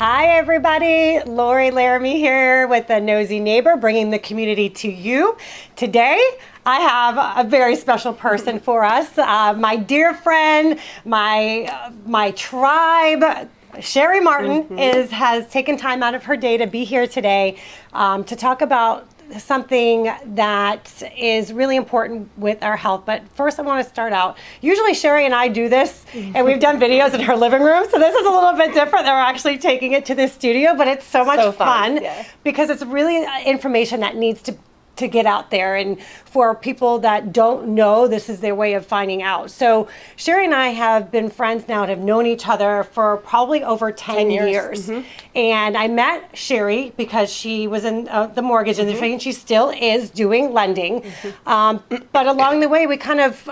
Hi, everybody. Lori Laramie here with the Nosy Neighbor, bringing the community to you. Today, I have a very special person for us. My dear friend, my tribe, Sheri Martin, has taken time out of her day to be here today to talk about something that is really important with our health. But first I want to start out. Usually Sheri and I do this and we've done videos in her living room. So this is a little bit different. We're actually taking it to the studio, but it's so much fun because it's really information that needs to get out there, and for people that don't know, this is their way of finding out. So Sheri and I have been friends now and have known each other for probably over 10 years. And I met Sheri because she was in the mortgage industry and she still is doing lending. But along the way, we kind of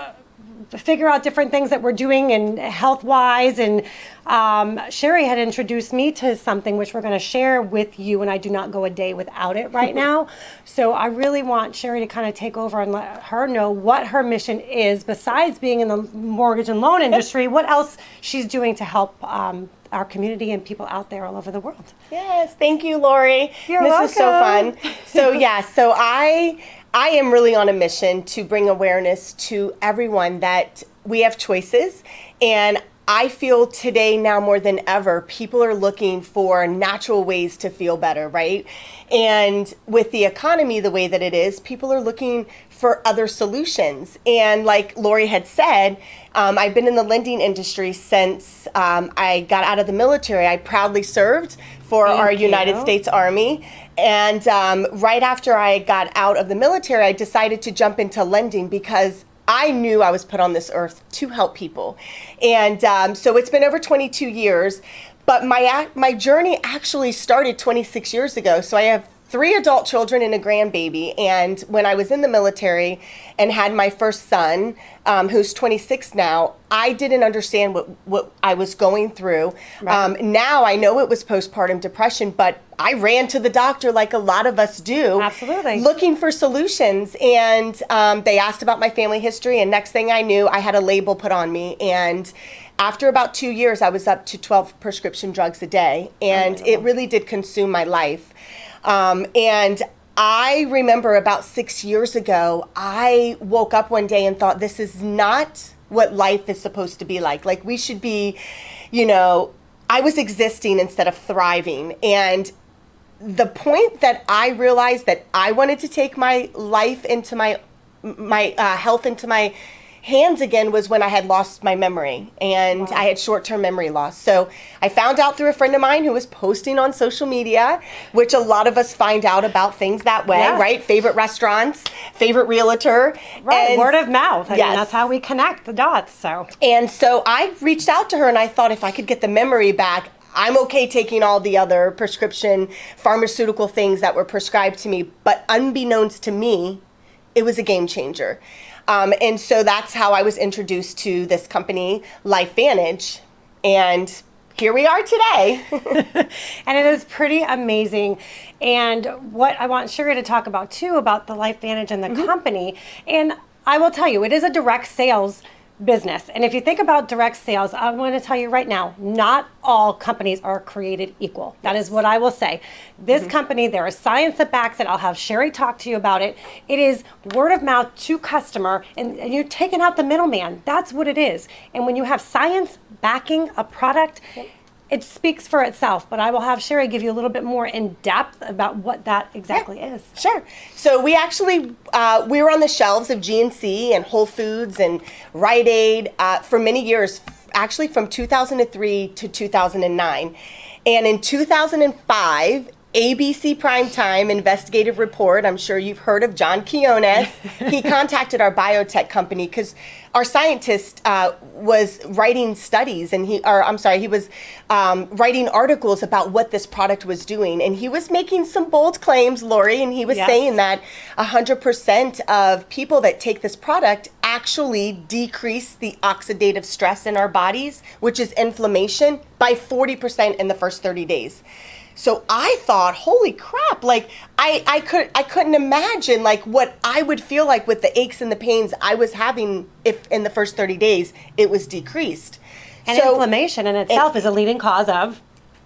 figure out different things that we're doing and health-wise, and Sheri had introduced me to something which we're going to share with you, and I do not go a day without it right now. So I really want Sheri to kind of take over and let her know what her mission is, besides being in the mortgage and loan industry, what else she's doing to help our community and people out there all over the world. Yes, thank you, Lori. You're welcome. This is so fun. So I am really on a mission to bring awareness to everyone that we have choices. And I feel today now more than ever, people are looking for natural ways to feel better, right? And with the economy the way that it is, people are looking for other solutions. And like Lori had said, I've been in the lending industry since I got out of the military. I proudly served for our United States Army. And right after I got out of the military, I decided to jump into lending because I knew I was put on this earth to help people. And so it's been over 22 years, but my journey actually started 26 years ago. So I have 3 adult children and a grandbaby. And when I was in the military and had my first son, who's 26 now, I didn't understand what I was going through. Now I know it was postpartum depression, but I ran to the doctor like a lot of us do. Absolutely. Looking for solutions. And they asked about my family history. And next thing I knew, I had a label put on me. And after about 2 years, I was up to 12 prescription drugs a day. And it really did consume my life. And I remember about 6 years ago, I woke up one day and thought, this is not what life is supposed to be like. Like, we should be, I was existing instead of thriving. And the point that I realized that I wanted to take my life into my health into my hands again was when I had lost my memory, and I had short-term memory loss. So I found out through a friend of mine who was posting on social media, which a lot of us find out about things that way, right? Favorite restaurants, favorite realtor. Right, and word of mouth. I mean, Yes. that's how we connect the dots. So I reached out to her and I thought if I could get the memory back, I'm okay taking all the other prescription pharmaceutical things that were prescribed to me. But unbeknownst to me, it was a game changer. And so that's how I was introduced to this company, LifeVantage, and here we are today. And it is pretty amazing. And what I want Sheri to talk about too, about the LifeVantage and the company, and I will tell you, it is a direct sales business. And if you think about direct sales, I want to tell you right now, not all companies are created equal. That is what I will say. This company, there is science that backs it. I'll have Sheri talk to you about it. It is word of mouth to customer, and you're taking out the middleman. That's what it is. And when you have science backing a product, it speaks for itself. But I will have Sheri give you a little bit more in depth about what that exactly is. Sure. So we actually, we were on the shelves of GNC and Whole Foods and Rite Aid for many years, actually from 2003 to 2009. And in 2005, ABC Primetime Investigative Report, I'm sure you've heard of John Quiones, he contacted our biotech company because our scientist was writing studies, and he was writing articles about what this product was doing. And he was making some bold claims, Lori, and he was saying that 100% of people that take this product actually decrease the oxidative stress in our bodies, which is inflammation, by 40% in the first 30 days. So I thought, holy crap, like I couldn't imagine like what I would feel like with the aches and the pains I was having if in the first 30 days it was decreased. And inflammation in itself is a leading cause of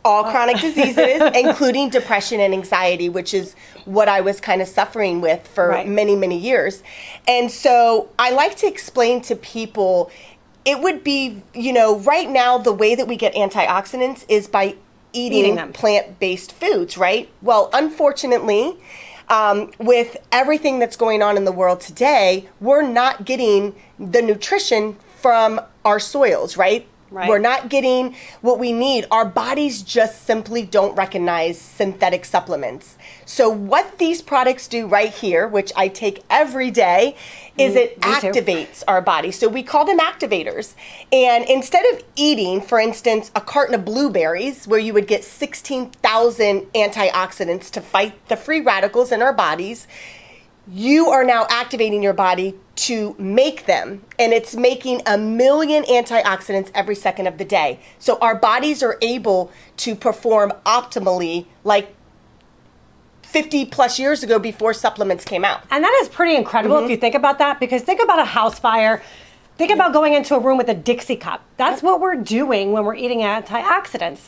all chronic diseases, including depression and anxiety, which is what I was kind of suffering with for many, many years. And so I like to explain to people, it would be, right now, the way that we get antioxidants is by eating plant-based foods, right? Well, unfortunately, with everything that's going on in the world today, we're not getting the nutrition from our soils, right? We're not getting what we need. Our bodies just simply don't recognize synthetic supplements. So what these products do right here, which I take every day, is it activates our body. So we call them activators. And instead of eating, for instance, a carton of blueberries, where you would get 16,000 antioxidants to fight the free radicals in our bodies, you are now activating your body to make them, and it's making 1 million antioxidants every second of the day. So our bodies are able to perform optimally like 50 plus years ago before supplements came out. And that is pretty incredible if you think about that, because think about a house fire. Think about going into a room with a Dixie cup. That's what we're doing when we're eating antioxidants.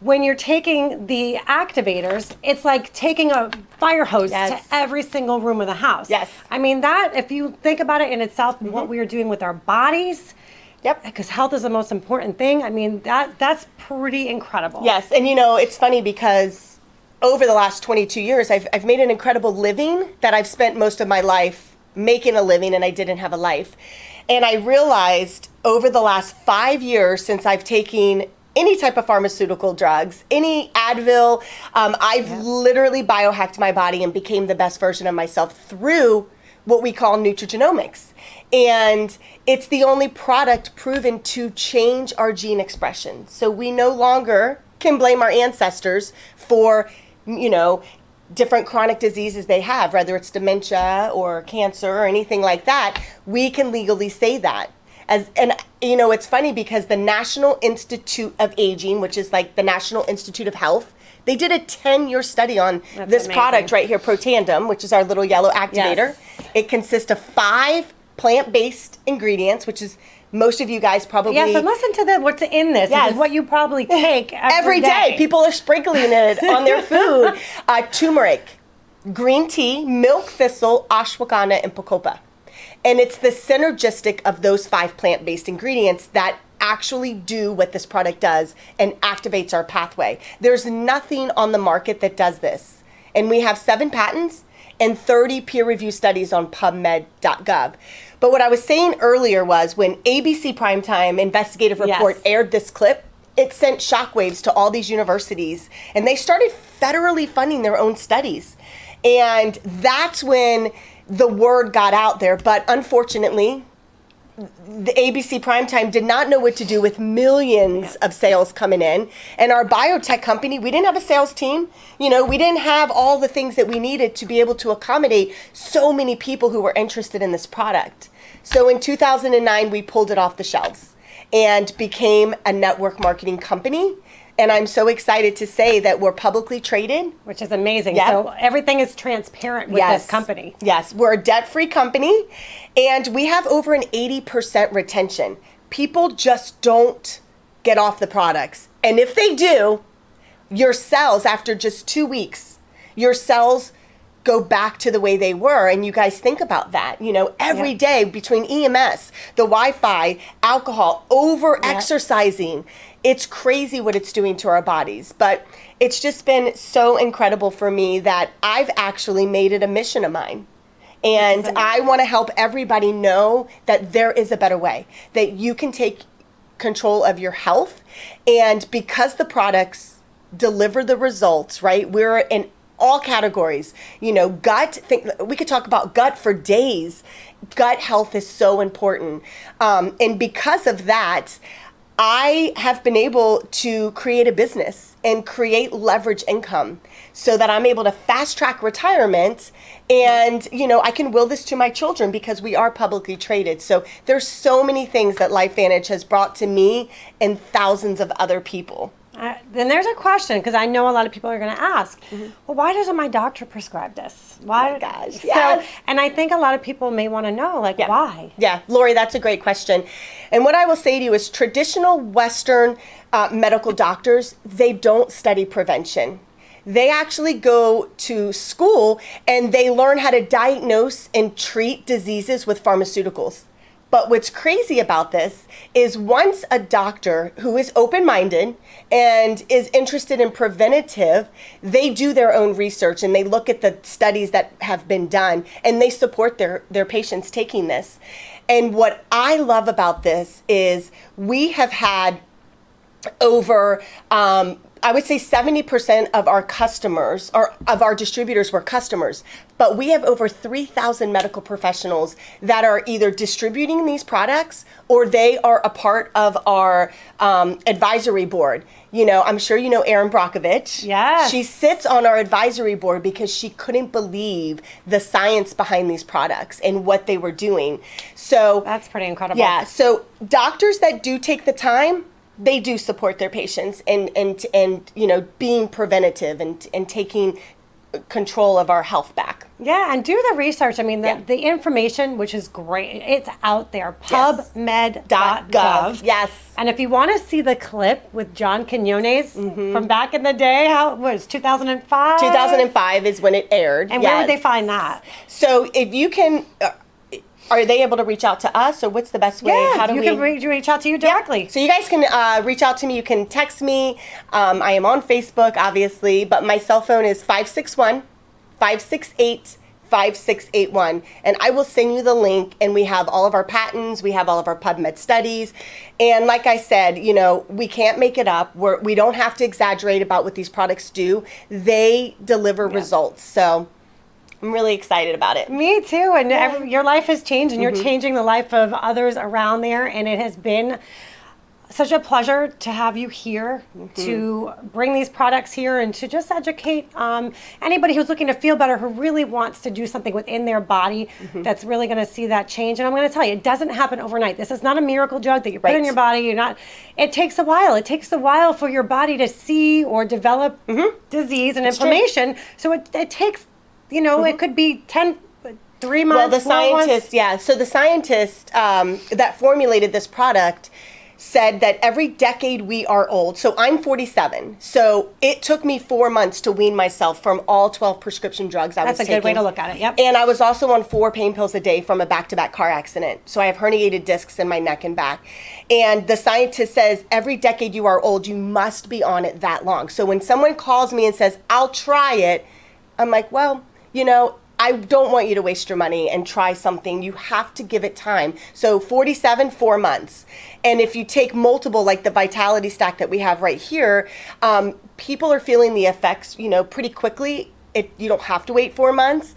When you're taking the activators, it's like taking a fire hose to every single room of the house. Yes. I mean, that, if you think about it in itself, what we are doing with our bodies, because health is the most important thing. I mean, that's pretty incredible. Yes, and it's funny because over the last 22 years, I've made an incredible living that I've spent most of my life making a living, and I didn't have a life. And I realized over the last 5 years, since I've taken any type of pharmaceutical drugs, any Advil, I've literally biohacked my body and became the best version of myself through what we call nutrigenomics. And it's the only product proven to change our gene expression. So we no longer can blame our ancestors for, different chronic diseases they have, whether it's dementia or cancer or anything like that. We can legally say that. It's funny because the National Institute of Aging, which is like the National Institute of Health, they did a 10-year study on this product right here, Protandim, which is our little yellow activator. Yes. It consists of 5 plant-based ingredients, which is most of you guys probably... Yes, and listen to what's in this. Yes. This is what you probably take every day. People are sprinkling it on their food. Turmeric, green tea, milk thistle, ashwagandha, and bacopa. And it's the synergistic of those 5 plant-based ingredients that actually do what this product does and activates our pathway. There's nothing on the market that does this. And we have 7 patents and 30 peer-reviewed studies on PubMed.gov. But what I was saying earlier was when ABC Primetime Investigative Report aired this clip, it sent shockwaves to all these universities, and they started federally funding their own studies. And that's when the word got out there, but unfortunately, the ABC Primetime did not know what to do with millions of sales coming in. And our biotech company, we didn't have a sales team. We didn't have all the things that we needed to be able to accommodate so many people who were interested in this product. So in 2009, we pulled it off the shelves and became a network marketing company. And I'm so excited to say that we're publicly traded. Which is amazing. Yep. So everything is transparent with this company. Yes, we're a debt-free company, and we have over an 80% retention. People just don't get off the products. And if they do, your cells, after just 2 weeks, your cells go back to the way they were. And you guys think about that, every day between EMS, the Wi-Fi, alcohol, over-exercising. It's crazy what it's doing to our bodies. But it's just been so incredible for me that I've actually made it a mission of mine. And I want to help everybody know that there is a better way, that you can take control of your health. And because the products deliver the results, right, we're in all categories, gut, we could talk about gut for days. Gut health is so important. And because of that, I have been able to create a business and create leverage income so that I'm able to fast track retirement. And, I can will this to my children because we are publicly traded. So there's so many things that LifeVantage has brought to me and thousands of other people. Then there's a question, because I know a lot of people are going to ask, well, why doesn't my doctor prescribe this? Why? Oh my gosh, yes. So, and I think a lot of people may want to know, like, why? Yeah, Lori, that's a great question. And what I will say to you is traditional Western medical doctors, they don't study prevention. They actually go to school and they learn how to diagnose and treat diseases with pharmaceuticals. But what's crazy about this is once a doctor who is open-minded and is interested in preventative, they do their own research and they look at the studies that have been done and they support their patients taking this. And what I love about this is we have had over, I would say 70% of our customers, or of our distributors, were customers, but we have over 3,000 medical professionals that are either distributing these products or they are a part of our advisory board. You know, I'm sure you know Erin Brockovich. Yes. She sits on our advisory board because she couldn't believe the science behind these products and what they were doing. So That's pretty incredible. yeah, so doctors that do take the time, they do support their patients and you know, being preventative and taking control of our health back. Yeah, and do the research. I mean, the information, which is great, it's out there, pubmed.gov. Yes. And if you want to see the clip with John Quinones from back in the day, how it was 2005? 2005 is when it aired. And where would they find that? So if you can, are they able to reach out to us, or what's the best way? Yeah, How do you can reach out to you directly. So you guys can reach out to me. You can text me. I am on Facebook, obviously, but my cell phone is 561-568-5681. And I will send you the link, and we have all of our patents. We have all of our PubMed studies. And like I said, you know, we can't make it up. We don't have to exaggerate about what these products do. They deliver results. So I'm really excited about it. Me too. And your life has changed, and you're changing the life of others around there. And it has been such a pleasure to have you here to bring these products here and to just educate anybody who's looking to feel better, who really wants to do something within their body that's really going to see that change. And I'm going to tell you, it doesn't happen overnight. This is not a miracle drug that you put in your body. It takes a while. It takes a while for your body to see or develop disease and inflammation. So it takes, you know, it could be 3 months. Well, the scientist, so the scientist that formulated this product said that every decade we are old. So I'm 47. So it took me 4 months to wean myself from all 12 prescription drugs I was taking. That's a good way to look at it, yep. And I was also on 4 pain pills a day from a back-to-back car accident. So I have herniated discs in my neck and back. And the scientist says every decade you are old, you must be on it that long. So when someone calls me and says, I'll try it, I'm like, well, you know, I don't want you to waste your money and try something. You have to give it time. So 47, 4 months. And if you take multiple, like the Vitality Stack that we have right here, people are feeling the effects, you know, pretty quickly. You don't have to wait 4 months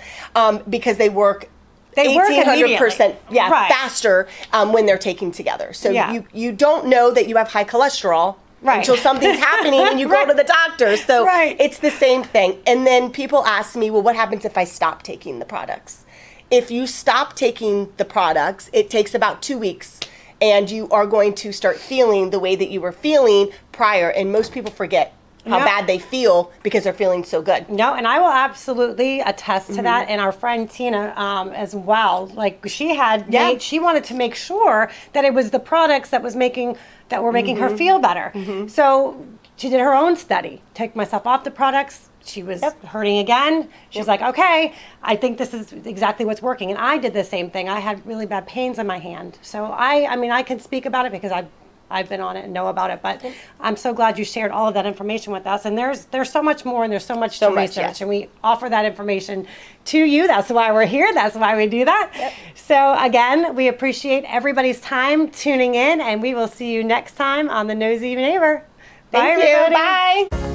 because they work 1,800% faster when they're taking together. So you don't know that you have high cholesterol until something's happening and you go to the doctor. So it's the same thing. And then people ask me, well, what happens if I stop taking the products? If you stop taking the products, it takes about 2 weeks and you are going to start feeling the way that you were feeling prior. And most people forget how bad they feel because they're feeling so good. No, and I will absolutely attest to that. And our friend Tina as well. Like she had, she wanted to make sure that it was the products that were making her feel better. So she did her own study. Take myself off the products. She was hurting again. She's like, okay, I think this is exactly what's working. And I did the same thing. I had really bad pains in my hand. So I mean, I can speak about it because I've been on it and know about it, but I'm so glad you shared all of that information with us. And there's so much more, and there's so much to research, and we offer that information to you. That's why we're here. That's why we do that. So again, we appreciate everybody's time tuning in, and we will see you next time on the Nosy Neighbor. Bye, Thank you. everybody. Bye.